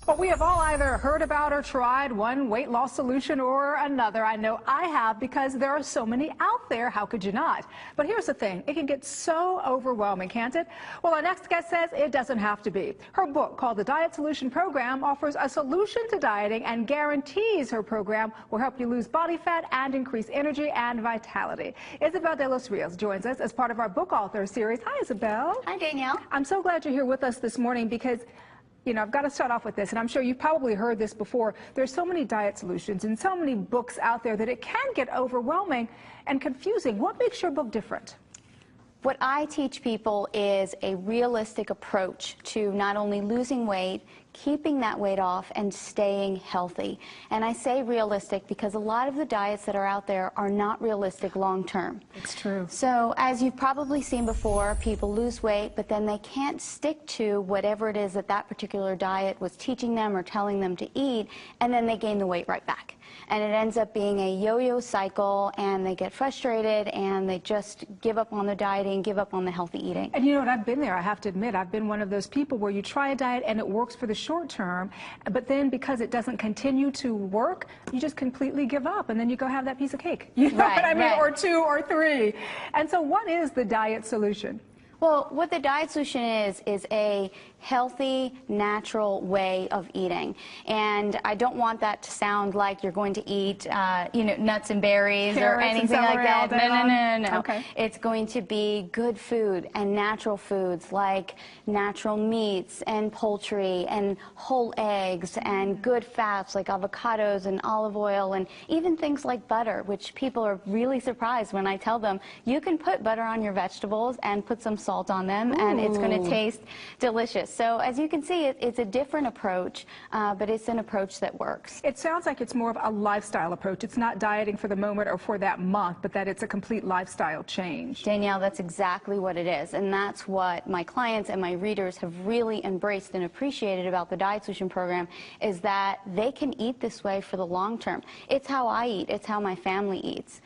Well, we have all either heard about or tried one weight loss solution or another. I know I have because there are so many out there. How could you not? But here's the thing. It can get so overwhelming, can't it? Well, our next guest says it doesn't have to be. Her book called The Diet Solution Program offers a solution to dieting and guarantees her program will help you lose body fat and increase energy and vitality. Isabel de los Rios joins us as part of our book author series. Hi, Isabel. Hi, Danielle. I'm so glad you're here with us this morning because I've got to start off with this, and I'm sure you've probably heard this before. There's so many diet solutions and so many books out there that it can get overwhelming and confusing. What makes your book different? What I teach people is a realistic approach to not only losing weight, keeping that weight off, and staying healthy. And I say realistic because a lot of the diets that are out there are not realistic long term. It's true. So as you've probably seen before, people lose weight, but then they can't stick to whatever it is that that particular diet was teaching them or telling them to eat, and then they gain the weight right back. And it ends up being a yo-yo cycle, and they get frustrated, and they just give up on the dieting, give up on the healthy eating. And you know what, I've been there. I have to admit, I've been one of those people where you try a diet and it works for the short term, but then because it doesn't continue to work, you just completely give up, and then you go have that piece of cake. You know what I mean? Right. Or two or three. And so what is the diet solution? Well, what the diet solution is a healthy, natural way of eating. And I don't want that to sound like you're going to eat, nuts and berries Carrots or anything like that. No. Okay. It's going to be good food and natural foods like natural meats and poultry and whole eggs and good fats like avocados and olive oil and even things like butter, which people are really surprised when I tell them you can put butter on your vegetables and put some salt on them. Ooh. And it's going to taste delicious. So as you can see, it's a different approach, but it's an approach that works. It sounds like it's more of a lifestyle approach. It's not dieting for the moment or for that month, but that it's a complete lifestyle change. Danielle, that's exactly what it is. And that's what my clients and my readers have really embraced and appreciated about the Diet Solution Program, is that they can eat this way for the long term. It's how I eat. It's how my family eats.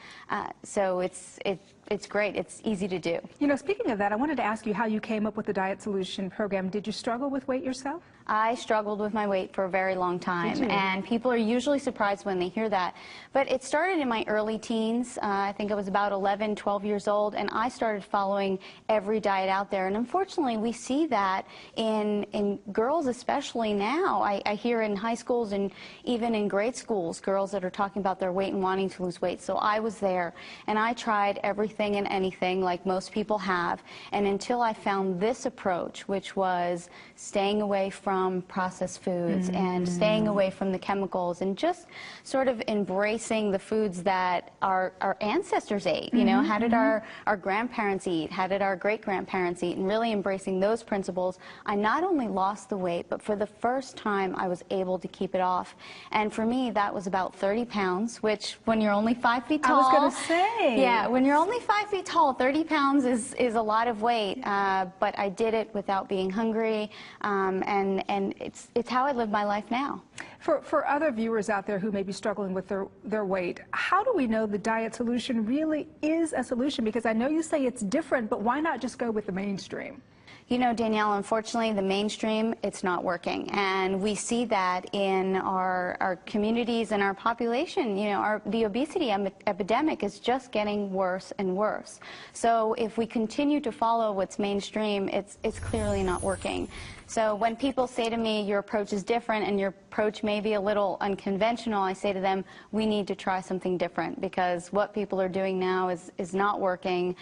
So it's great. It's easy to do. You know, speaking of that, I wanted to ask you how you came up with the Diet Solution Program. Did you struggle with weight yourself? I struggled with my weight for a very long time, and people are usually surprised when they hear that. But it started in my early teens. I think I was about 11, 12 years old, and I started following every diet out there. And unfortunately, we see that in girls, especially now. I hear in high schools and even in grade schools, girls that are talking about their weight and wanting to lose weight. So I was there, and I tried everything and anything like most people have. And until I found this approach, which was staying away from processed foods and staying away from the chemicals and just sort of embracing the foods that our ancestors ate. You know, how did our grandparents eat? How did our great-grandparents eat? And really embracing those principles, I not only lost the weight, but for the first time I was able to keep it off. And for me, that was about 30 pounds, which when you're only 5 feet tall... I was going to say. Yeah, when you're only 5 feet tall, 30 pounds is a lot of weight. But I did it without being hungry, and it's how I live my life now. For other viewers out there who may be struggling with their weight, how do we know the diet solution really is a solution? Because I know you say it's different, but why not just go with the mainstream? You know, Danielle, unfortunately, the mainstream, it's not working. And we see that in our communities and our population. You know, the obesity epidemic is just getting worse and worse. So if we continue to follow what's mainstream, it's clearly not working. So when people say to me, your approach is different and your approach may be a little unconventional, I say to them, we need to try something different because what people are doing now is not working.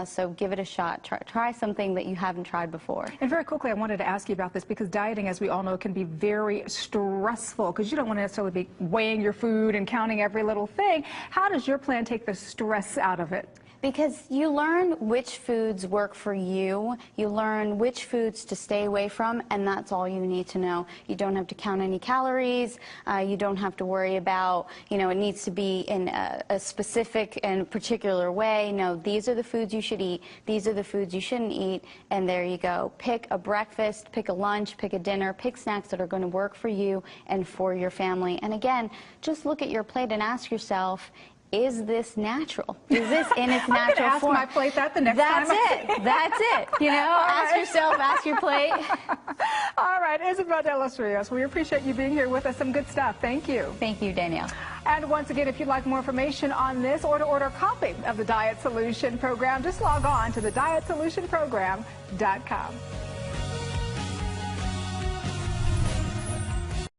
So give it a shot. Try something that you haven't tried before. And very quickly, I wanted to ask you about this because dieting, as we all know, can be very stressful because you don't want to necessarily be weighing your food and counting every little thing. How does your plan take the stress out of it? Because you learn which foods work for you, you learn which foods to stay away from, and that's all you need to know. You don't have to count any calories, you don't have to worry about, it needs to be in a specific and particular way. No, these are the foods you should eat, these are the foods you shouldn't eat, and there you go. Pick a breakfast, pick a lunch, pick a dinner, pick snacks that are going to work for you and for your family. And again, just look at your plate and ask yourself, is this natural? Is this in its I'm natural ask form? my plate that the next time. That's it. You know, ask yourself, ask your plate. All right, Isabel de los Rios, we appreciate you being here with us. Some good stuff. Thank you. Thank you, Danielle. And once again, if you'd like more information on this or to order a copy of the Diet Solution Program, just log on to thedietsolutionprogram.com.